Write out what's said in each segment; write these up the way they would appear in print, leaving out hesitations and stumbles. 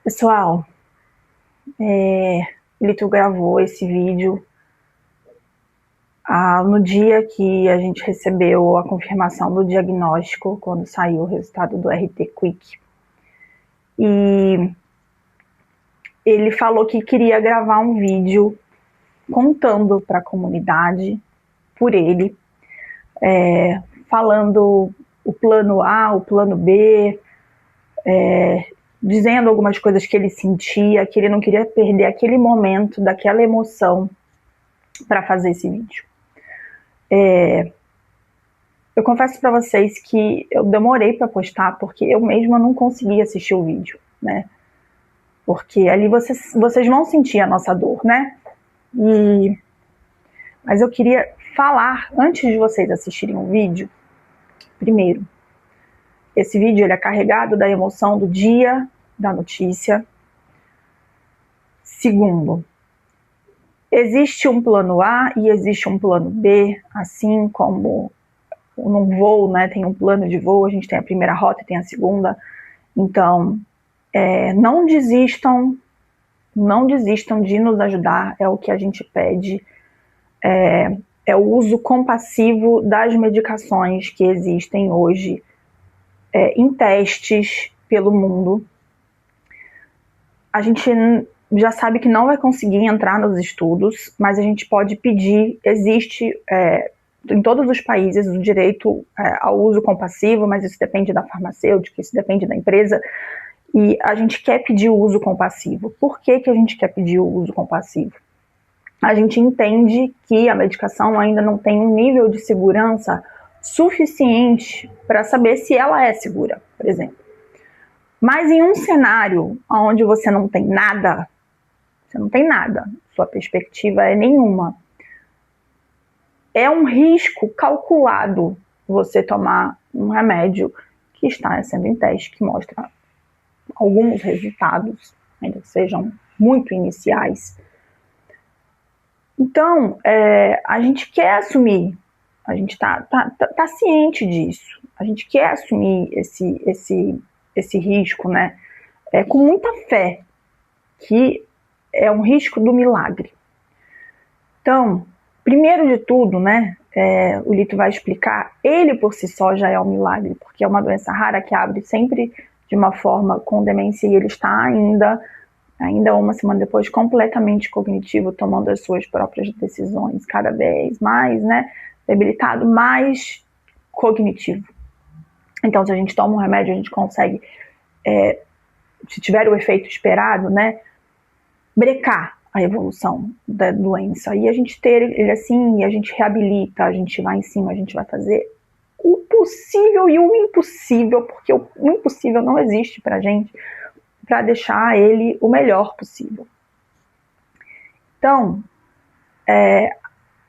Pessoal, o Lito gravou esse vídeo no dia que a gente recebeu a confirmação do diagnóstico, quando saiu o resultado do RT Quick. E ele falou que queria gravar um vídeo contando para a comunidade, por ele, falando o plano A, o plano B, dizendo algumas coisas que ele sentia, que ele não queria perder aquele momento, daquela emoção para fazer esse vídeo. Eu confesso para vocês que eu demorei para postar, porque eu mesma não consegui assistir o vídeo, né? Porque ali vocês vão sentir a nossa dor, né? Mas eu queria falar, antes de vocês assistirem o vídeo, primeiro, esse vídeo ele é carregado da emoção do dia da notícia. Segundo, existe um plano A e existe um plano B, assim como num voo, né, tem um plano de voo, a gente tem a primeira rota e tem a segunda. Então, não desistam de nos ajudar, é o que a gente pede. É o uso compassivo das medicações que existem hoje em testes pelo mundo. A gente já sabe que não vai conseguir entrar nos estudos, mas a gente pode pedir, existe em todos os países o direito ao uso compassivo, mas isso depende da farmacêutica, isso depende da empresa, e a gente quer pedir o uso compassivo. Por que a gente quer pedir o uso compassivo? A gente entende que a medicação ainda não tem um nível de segurança suficiente para saber se ela é segura, por exemplo. Mas em um cenário onde você não tem nada, sua perspectiva é nenhuma, é um risco calculado você tomar um remédio que está sendo em teste, que mostra alguns resultados, ainda que sejam muito iniciais. Então, a gente quer assumir, a gente tá ciente disso, a gente quer assumir esse risco, né? Com muita fé, que é um risco do milagre. Então, primeiro de tudo, né, o Lito vai explicar, ele por si só já é um milagre, porque é uma doença rara que abre sempre de uma forma com demência e ele está ainda uma semana depois completamente cognitivo, tomando as suas próprias decisões, cada vez mais, né, debilitado, mais cognitivo. Então, se a gente toma um remédio, a gente consegue, se tiver o efeito esperado, né, brecar a evolução da doença. E a gente ter ele assim, e a gente reabilita, a gente vai em cima, a gente vai fazer o possível e o impossível, porque o impossível não existe pra gente, para deixar ele o melhor possível. Então,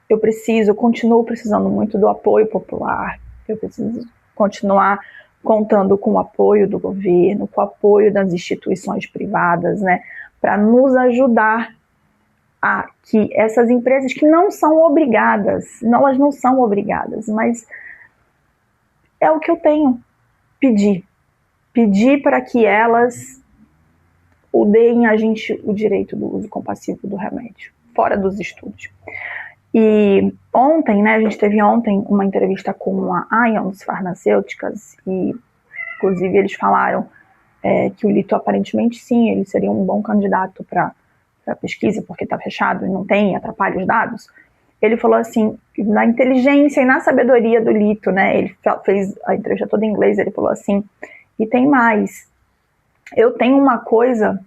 eu continuo precisando muito do apoio popular, eu preciso continuar contando com o apoio do governo, com o apoio das instituições privadas, né, para nos ajudar a que essas empresas que não são obrigadas, elas não são obrigadas, mas é o que eu tenho, pedir para que elas deem a gente o direito do uso compassivo do remédio, fora dos estudos. E ontem, né, a gente teve ontem uma entrevista com a Ions Farmacêuticas e, inclusive, eles falaram que o Lito, aparentemente, sim, ele seria um bom candidato para pesquisa, porque está fechado e não tem, atrapalha os dados. Ele falou assim, na inteligência e na sabedoria do Lito, né, ele fez a entrevista toda em inglês, ele falou assim, e tem mais, eu tenho uma coisa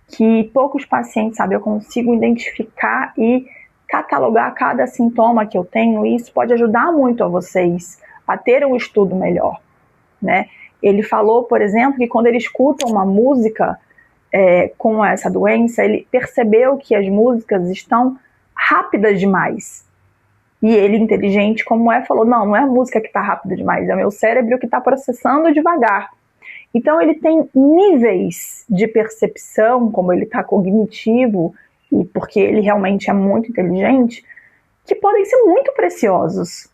que poucos pacientes sabem, eu consigo identificar e catalogar cada sintoma que eu tenho, e isso pode ajudar muito a vocês a ter um estudo melhor, né? Ele falou, por exemplo, que quando ele escuta uma música com essa doença, ele percebeu que as músicas estão rápidas demais. E ele, inteligente como falou, não é a música que está rápida demais, é o meu cérebro que está processando devagar. Então ele tem níveis de percepção, como ele está cognitivo, e porque ele realmente é muito inteligente, que podem ser muito preciosos,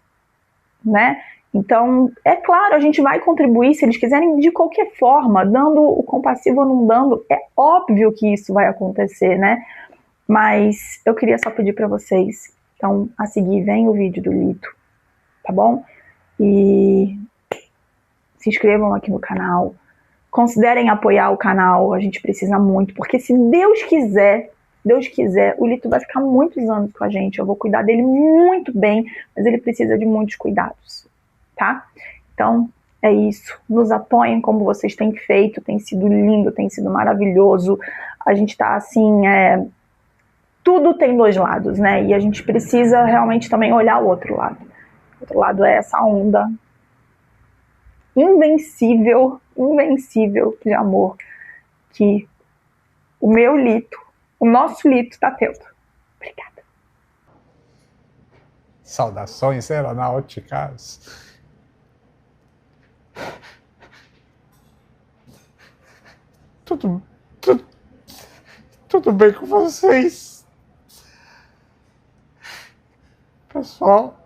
né? Então, é claro, a gente vai contribuir, se eles quiserem, de qualquer forma, dando o compassivo ou não dando, é óbvio que isso vai acontecer, né? Mas eu queria só pedir para vocês, então, a seguir, vem o vídeo do Lito, tá bom? E se inscrevam aqui no canal, considerem apoiar o canal, a gente precisa muito, porque se Deus quiser, o Lito vai ficar muitos anos com a gente, eu vou cuidar dele muito bem, mas ele precisa de muitos cuidados, tá? Então, é isso, nos apoiem como vocês têm feito, tem sido lindo, tem sido maravilhoso, a gente tá assim, tudo tem dois lados, né, e a gente precisa realmente também olhar o outro lado. O outro lado é essa onda invencível de amor que o meu Lito, o nosso Lito tá tendo. Obrigada. Saudações aeronáuticas. Tudo bem com vocês? Pessoal,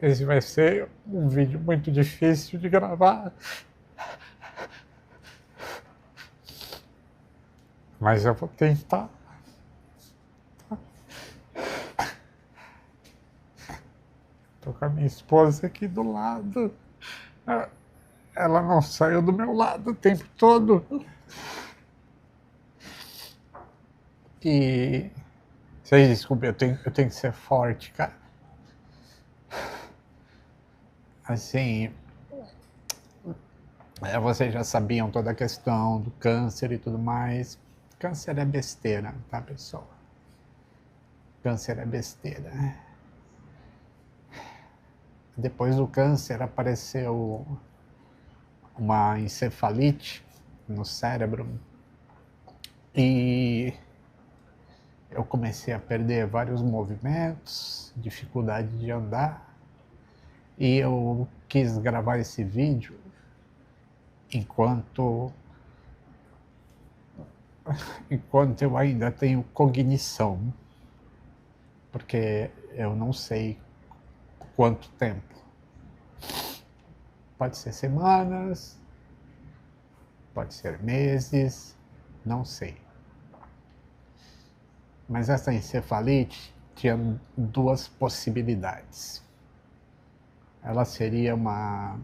esse vai ser um vídeo muito difícil de gravar. Mas eu vou tentar. Tô com a minha esposa aqui do lado. Ela não saiu do meu lado o tempo todo. E vocês desculpem, eu tenho que ser forte, cara. Assim, vocês já sabiam toda a questão do câncer e tudo mais. Câncer é besteira, tá, pessoal? Câncer é besteira. Depois do câncer apareceu uma encefalite no cérebro e eu comecei a perder vários movimentos, dificuldade de andar, e eu quis gravar esse vídeo enquanto eu ainda tenho cognição, porque eu não sei quanto tempo. Pode ser semanas, pode ser meses, não sei. Mas essa encefalite tinha duas possibilidades. Ela seria uma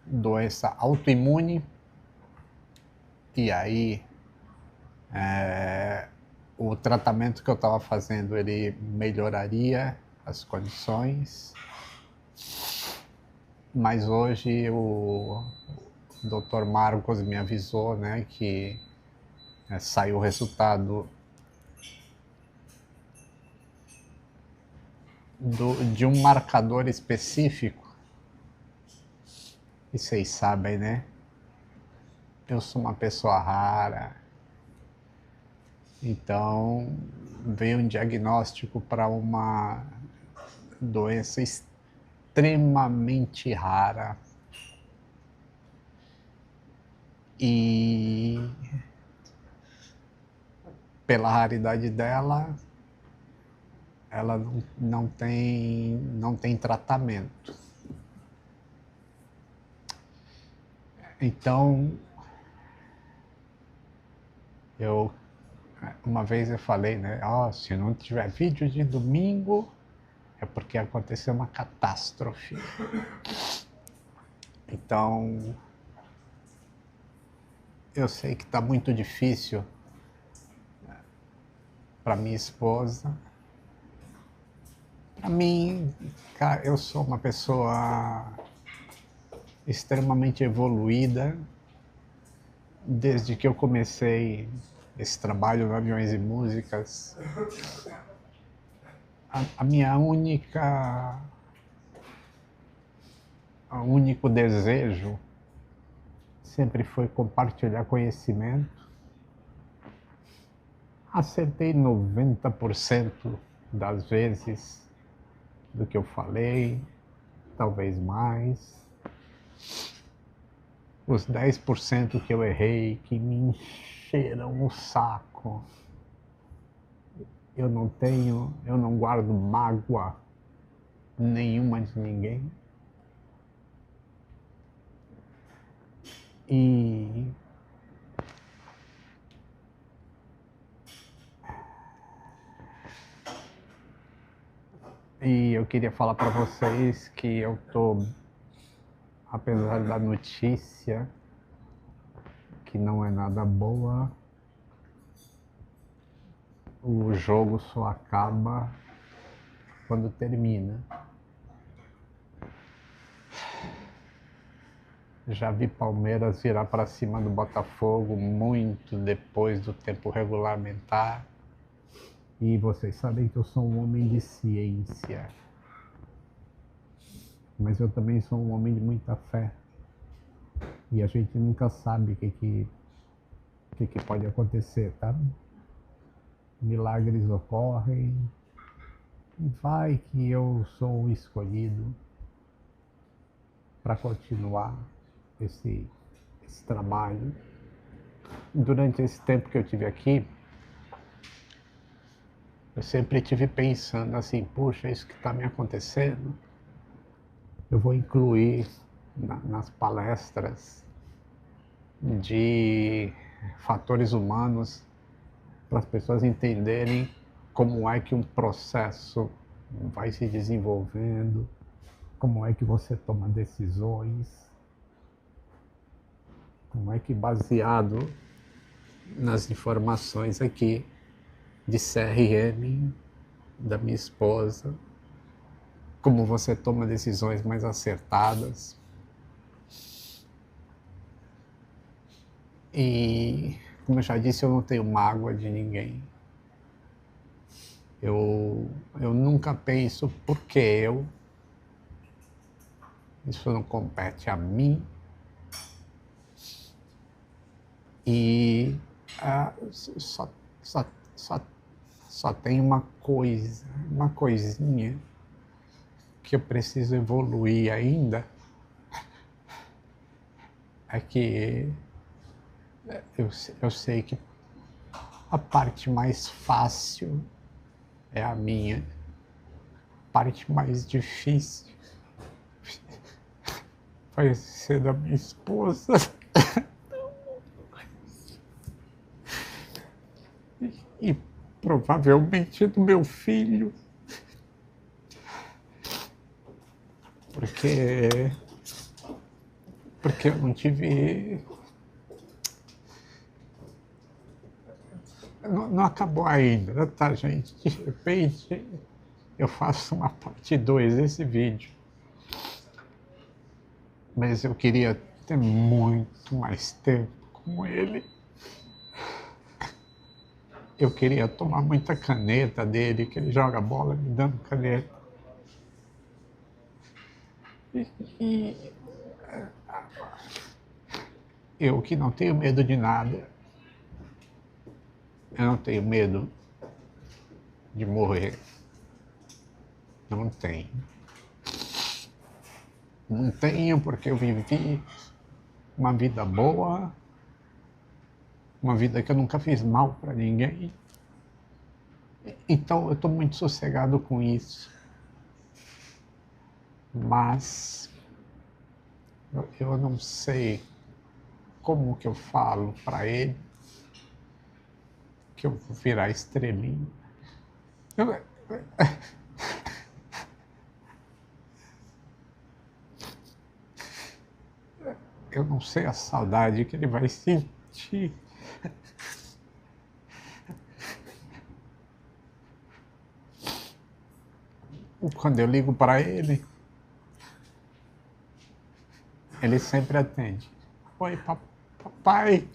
doença autoimune, e aí o tratamento que eu estava fazendo, ele melhoraria as condições, mas hoje o Dr. Marcos me avisou, né, que saiu o resultado de um marcador específico, e vocês sabem, né, eu sou uma pessoa rara, então veio um diagnóstico para uma doença extremamente rara, e pela raridade dela, ela não tem tratamento. Então, uma vez eu falei, né, se não tiver vídeo de domingo, é porque aconteceu uma catástrofe. Então, eu sei que está muito difícil para minha esposa. Para mim, cara, eu sou uma pessoa extremamente evoluída desde que eu comecei esse trabalho no Aviões e Músicas. O único desejo sempre foi compartilhar conhecimento. Acertei 90% das vezes do que eu falei, talvez mais. Os 10% que eu errei, que me encheram o saco, eu não guardo mágoa nenhuma de ninguém. E eu queria falar para vocês que eu tô, apesar da notícia que não é nada boa, o jogo só acaba quando termina. Já vi Palmeiras virar para cima do Botafogo muito depois do tempo regulamentar. E vocês sabem que eu sou um homem de ciência. Mas eu também sou um homem de muita fé. E a gente nunca sabe o que pode acontecer, tá? Milagres ocorrem. E vai que eu sou o escolhido para continuar esse trabalho. Durante esse tempo que eu tive aqui, eu sempre tive pensando assim, puxa, isso que está me acontecendo, eu vou incluir nas palestras de fatores humanos para as pessoas entenderem como é que um processo vai se desenvolvendo, como é que você toma decisões, como é que baseado nas informações aqui de CRM da minha esposa, como você toma decisões mais acertadas. E, como eu já disse, eu não tenho mágoa de ninguém. Eu nunca penso por que eu. Isso não compete a mim. E só tem uma coisinha que eu preciso evoluir ainda. É que eu sei que a parte mais fácil é a minha, a parte mais difícil vai ser da minha esposa. E provavelmente do meu filho. Porque eu não tive. Não acabou ainda, tá, gente? De repente eu faço uma parte 2 desse vídeo. Mas eu queria ter muito mais tempo com ele. Eu queria tomar muita caneta dele, que ele joga bola me dando caneta. E eu que não tenho medo de nada, eu não tenho medo de morrer. Não tenho. Não tenho porque eu vivi uma vida boa, uma vida que eu nunca fiz mal para ninguém. Então eu estou muito sossegado com isso. Mas eu não sei como que eu falo para ele que eu vou virar estrelinha. Eu não sei a saudade que ele vai sentir. Quando eu ligo para ele, ele sempre atende. Oi, papai.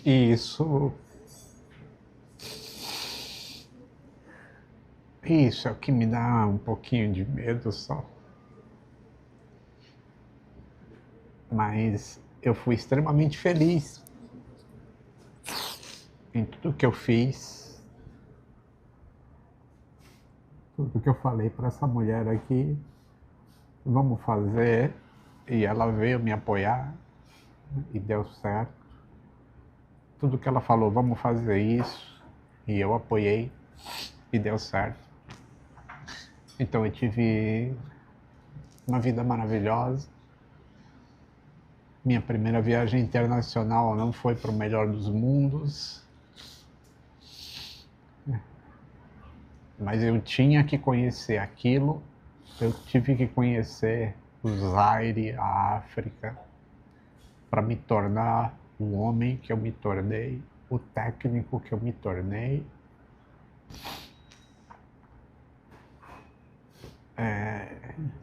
E isso é o que me dá um pouquinho de medo só. Mas eu fui extremamente feliz em tudo que eu fiz, tudo que eu falei para essa mulher aqui, vamos fazer, e ela veio me apoiar e deu certo. Tudo que ela falou, vamos fazer isso, e eu apoiei e deu certo. Então eu tive uma vida maravilhosa. Minha primeira viagem internacional não foi para o melhor dos mundos, mas eu tinha que conhecer aquilo, eu tive que conhecer o Zaire, a África, para me tornar o homem que eu me tornei, o técnico que eu me tornei.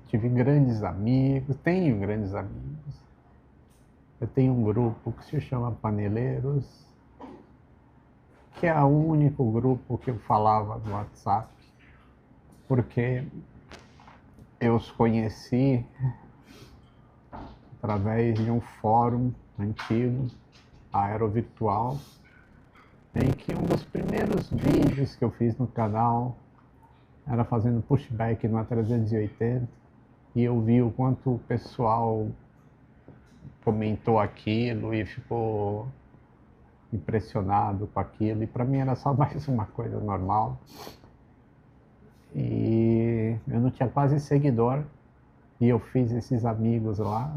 Tive grandes amigos, tenho grandes amigos. Eu tenho um grupo que se chama Paneleiros, que é o único grupo que eu falava no WhatsApp, porque eu os conheci através de um fórum antigo, Aerovirtual, em que um dos primeiros vídeos que eu fiz no canal era fazendo pushback no A380, e eu vi o quanto o pessoal comentou aquilo e ficou impressionado com aquilo, e para mim era só mais uma coisa normal. E eu não tinha quase seguidor, e eu fiz esses amigos lá.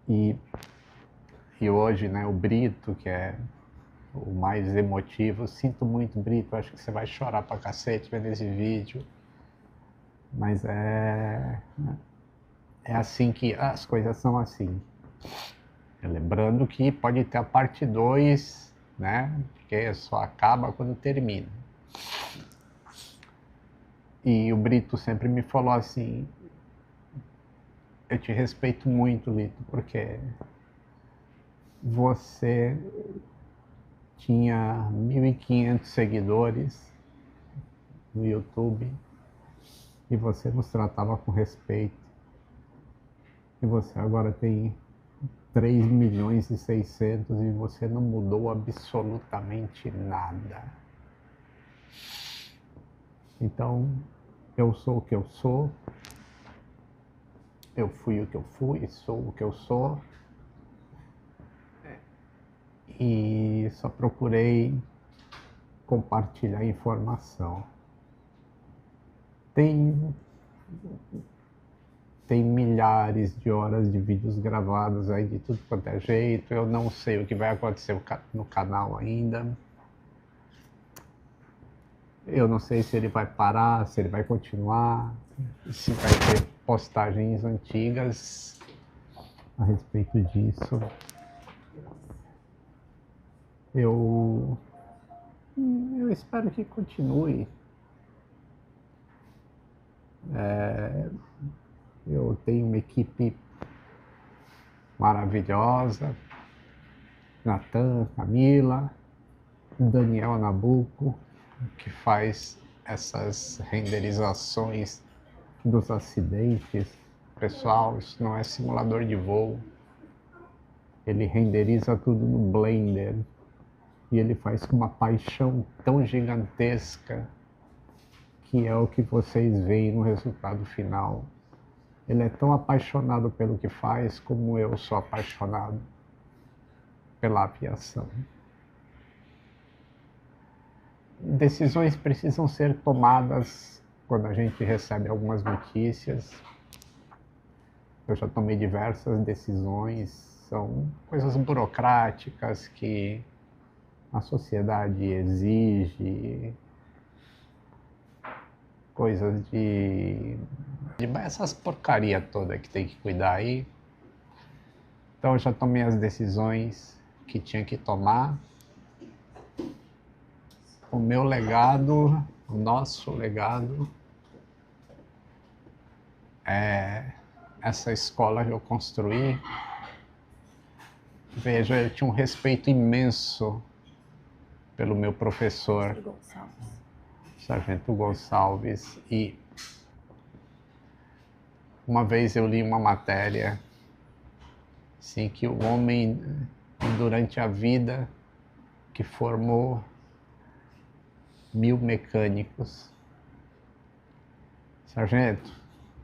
E hoje, né, o Brito, que é o mais emotivo, eu sinto muito, Brito, acho que você vai chorar pra cacete vendo esse vídeo, mas é assim que as coisas são assim. Lembrando que pode ter a parte 2, né, porque só acaba quando termina. E o Brito sempre me falou assim: eu te respeito muito, Lito, porque você tinha 1.500 seguidores no YouTube e você nos tratava com respeito. E você agora tem 3.600.000 e você não mudou absolutamente nada. Então, eu sou o que eu sou, eu fui o que eu fui, sou o que eu sou, e só procurei compartilhar informação. Tem milhares de horas de vídeos gravados aí de tudo quanto é jeito. Eu não sei o que vai acontecer no canal ainda. Eu não sei se ele vai parar, se ele vai continuar, se vai ter postagens antigas a respeito disso. Eu espero que continue. Eu tenho uma equipe maravilhosa: Natan, Camila, Daniel Nabuco, que faz essas renderizações dos acidentes. Pessoal, isso não é simulador de voo. Ele renderiza tudo no Blender e ele faz com uma paixão tão gigantesca que é o que vocês veem no resultado final. Ele é tão apaixonado pelo que faz como eu sou apaixonado pela aviação. Decisões precisam ser tomadas quando a gente recebe algumas notícias. Eu já tomei diversas decisões, são coisas burocráticas que a sociedade exige, coisas de essas porcaria toda que tem que cuidar aí. Então eu já tomei as decisões que tinha que tomar. O meu legado, o nosso legado, é essa escola que eu construí. Veja, eu tinha um respeito imenso pelo meu professor, Sargento Gonçalves, e uma vez eu li uma matéria assim, que o homem, durante a vida, que formou 1.000 mecânicos. Sargento,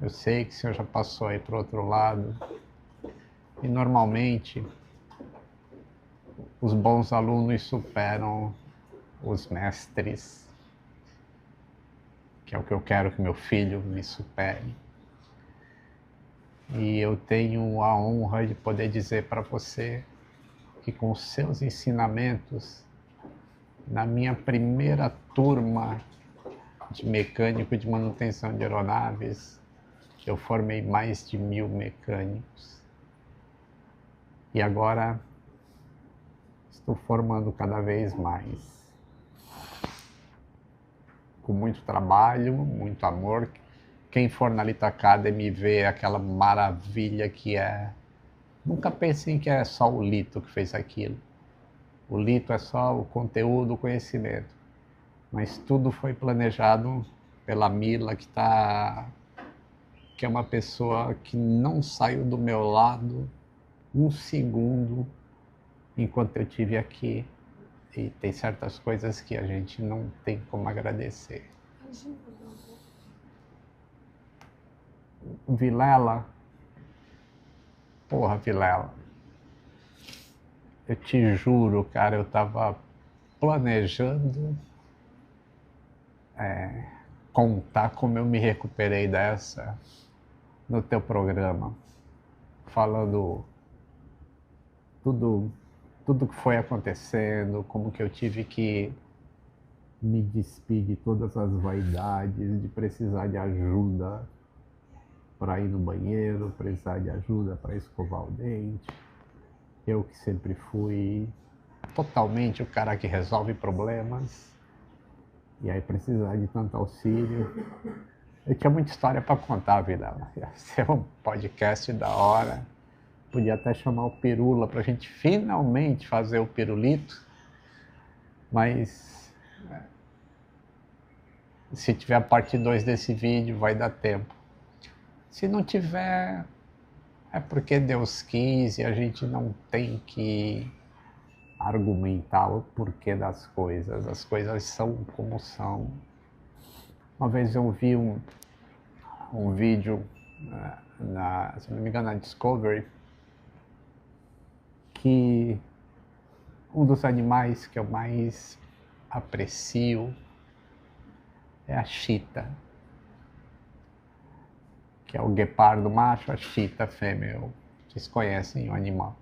eu sei que o senhor já passou aí para o outro lado, e normalmente os bons alunos superam os mestres. que é o que eu quero que meu filho me supere. E eu tenho a honra de poder dizer para você que com os seus ensinamentos, na minha primeira turma de mecânico de manutenção de aeronaves, eu formei mais de 1000 mecânicos. E agora estou formando cada vez mais. Com muito trabalho, muito amor. Quem for na Lito Academy vê aquela maravilha que é. Nunca pensem que é só o Lito que fez aquilo. O Lito é só o conteúdo, o conhecimento. Mas tudo foi planejado pela Mila, que é uma pessoa que não saiu do meu lado um segundo enquanto eu estive aqui. E tem certas coisas que a gente não tem como agradecer. Vilela, porra, Vilela, eu te juro, cara, eu tava planejando contar como eu me recuperei dessa no teu programa, falando tudo que foi acontecendo, como que eu tive que me despir de todas as vaidades, de precisar de ajuda para ir no banheiro, precisar de ajuda para escovar o dente. Eu que sempre fui totalmente o cara que resolve problemas, e aí precisar de tanto auxílio. Eu tinha muita história para contar, vida. Ia ser um podcast da hora. Podia até chamar o Pirula para a gente finalmente fazer o pirulito, mas se tiver a parte 2 desse vídeo vai dar tempo. Se não tiver, é porque Deus quis e a gente não tem que argumentar o porquê das coisas. As coisas são como são. Uma vez eu vi um vídeo, se não me engano, na Discovery, que um dos animais que eu mais aprecio é a chita, que é o guepardo macho, a chita fêmea. Vocês conhecem o animal.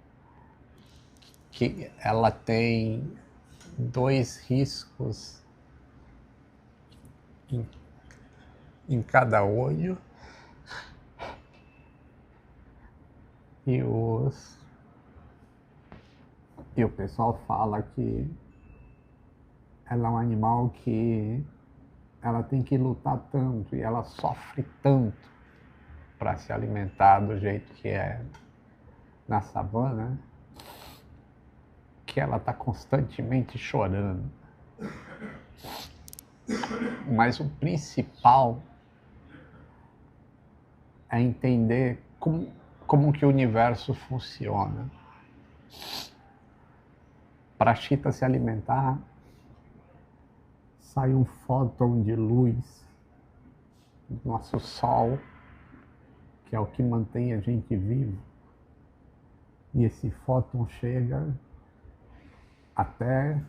Que ela tem 2 riscos em cada olho e o pessoal fala que ela é um animal que ela tem que lutar tanto e ela sofre tanto para se alimentar do jeito que é na savana, que ela está constantemente chorando. Mas o principal é entender como que o universo funciona. Para a chita se alimentar, sai um fóton de luz do nosso Sol, que é o que mantém a gente vivo. E esse fóton chega até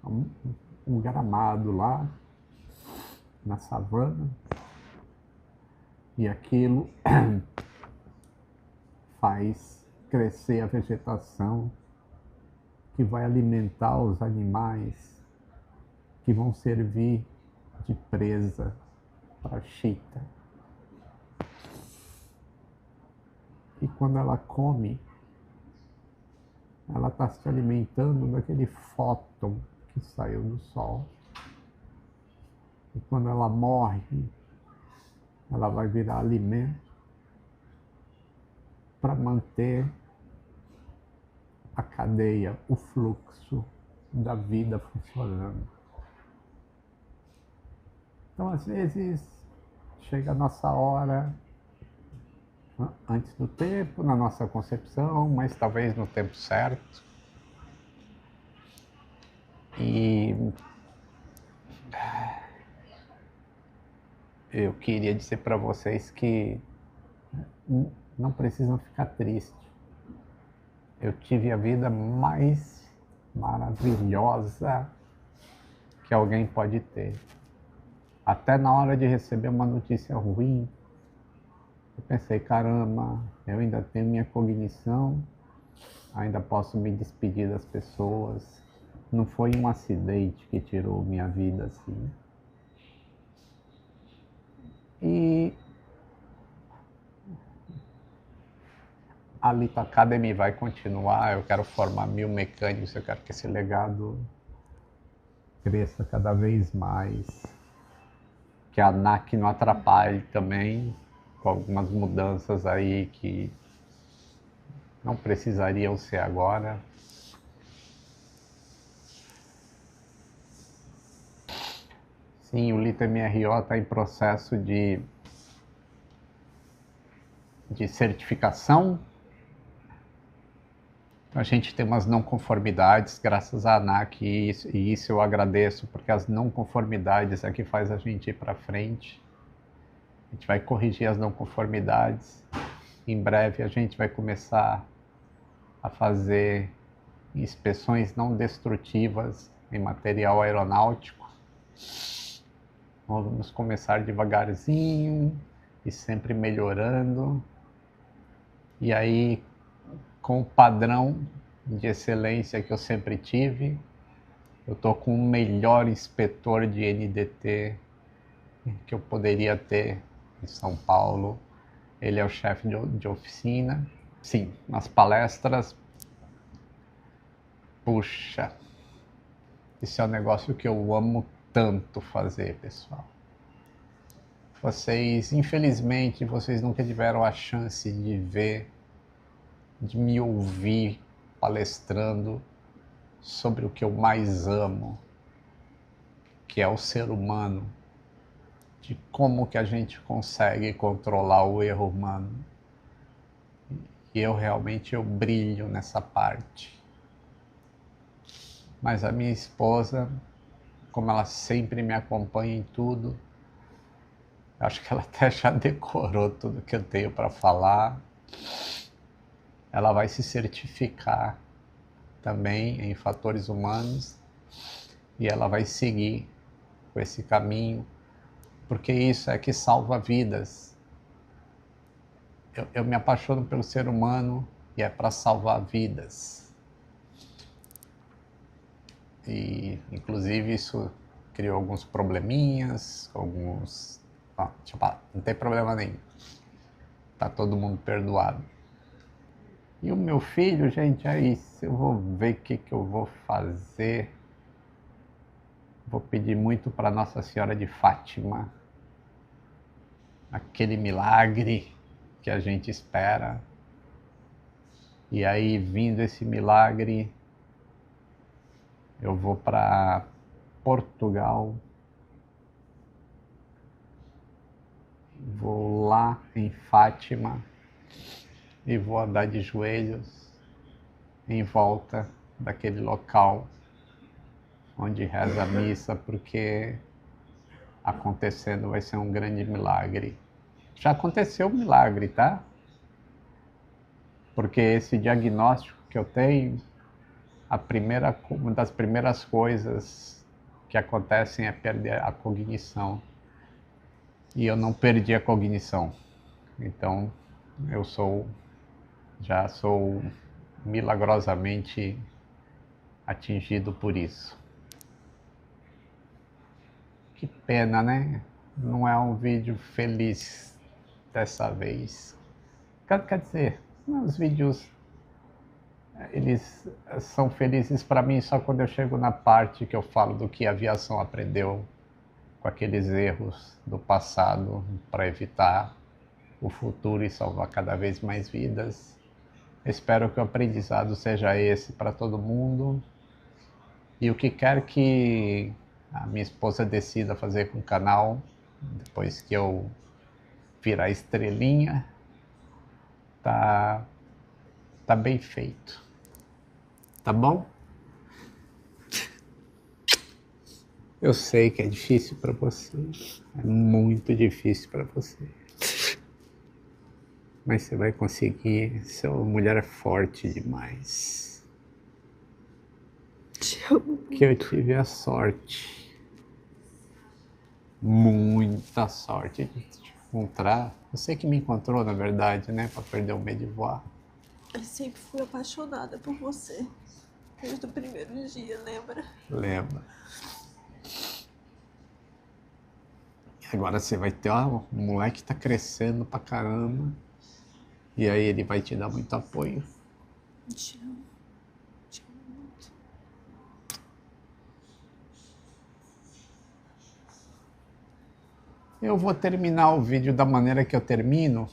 um gramado lá na savana, e aquilo faz crescer a vegetação que vai alimentar os animais que vão servir de presa para a chita. E quando ela come, ela está se alimentando daquele fóton que saiu do sol. E quando ela morre, ela vai virar alimento para manter a cadeia, o fluxo da vida funcionando. Então, às vezes, chega a nossa hora, antes do tempo, na nossa concepção, mas talvez no tempo certo. E eu queria dizer para vocês que não precisam ficar tristes. Eu tive a vida mais maravilhosa que alguém pode ter. Até na hora de receber uma notícia ruim, eu pensei, caramba, eu ainda tenho minha cognição, ainda posso me despedir das pessoas. Não foi um acidente que tirou minha vida assim. E a Lito Academy vai continuar, eu quero formar 1000 mecânicos, eu quero que esse legado cresça cada vez mais. Que a ANAC não atrapalhe também, com algumas mudanças aí que não precisariam ser agora. Sim, o Lito MRO está em processo de certificação. Então a gente tem umas não conformidades, graças à ANAC, e isso eu agradeço, porque as não conformidades é que faz a gente ir para frente. A gente vai corrigir as não conformidades. Em breve a gente vai começar a fazer inspeções não destrutivas em material aeronáutico. Nós vamos começar devagarzinho e sempre melhorando. E aí, com o padrão de excelência que eu sempre tive, eu estou com o melhor inspetor de NDT que eu poderia ter em São Paulo. Ele é o chefe de oficina. Sim, nas palestras, puxa, esse é um negócio que eu amo tanto fazer, pessoal. Vocês, infelizmente, vocês nunca tiveram a chance de ver, de me ouvir palestrando sobre o que eu mais amo, que é o ser humano, de como que a gente consegue controlar o erro humano. E eu brilho nessa parte. Mas a minha esposa, como ela sempre me acompanha em tudo, acho que ela até já decorou tudo que eu tenho para falar. Ela vai se certificar também em fatores humanos e ela vai seguir com esse caminho, porque isso é que salva vidas. Eu me apaixono pelo ser humano e é para salvar vidas. E, inclusive, isso criou alguns probleminhas, alguns... deixa eu falar, não tem problema nenhum. Tá todo mundo perdoado. E o meu filho, gente, é isso. Eu vou ver o que eu vou fazer. Vou pedir muito para Nossa Senhora de Fátima. Aquele milagre que a gente espera. E aí, vindo esse milagre, eu vou para Portugal. Vou lá em Fátima e vou andar de joelhos em volta daquele local onde reza a missa, porque acontecendo vai ser um grande milagre. Já aconteceu um milagre, tá? Porque esse diagnóstico que eu tenho, uma das primeiras coisas que acontecem é perder a cognição. E eu não perdi a cognição. Então, já sou milagrosamente atingido por isso. Que pena, né? Não é um vídeo feliz dessa vez. Quer dizer, os vídeos eles são felizes para mim só quando eu chego na parte que eu falo do que a aviação aprendeu com aqueles erros do passado para evitar o futuro e salvar cada vez mais vidas. Espero que o aprendizado seja esse para todo mundo. E o que quer que a minha esposa decida fazer com o canal, depois que eu virar estrelinha, tá bem feito. Tá bom? Eu sei que é difícil para você. É muito difícil para você. Mas você vai conseguir. Sua mulher é forte demais. Te amo. Que eu tive a sorte muita sorte de te encontrar. Você que me encontrou, na verdade, né? Pra perder o medo de voar. Eu sempre fui apaixonada por você. Desde o primeiro dia, lembra? Lembra? Agora você vai ter, ó, o moleque tá crescendo pra caramba. E aí ele vai te dar muito apoio. Te amo. Te amo muito. Eu vou terminar o vídeo da maneira que eu termino.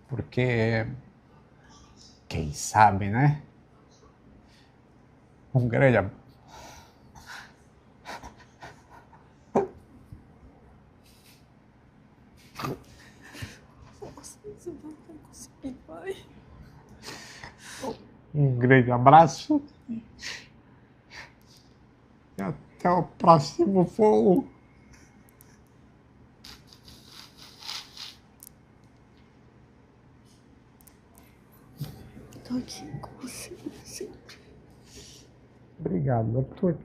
Porque, quem sabe, né? Um grande abraço. Nossa, você não vai conseguir, pai. Um grande abraço. E até o próximo voo. Tô aqui com você sempre. Obrigado, doutor.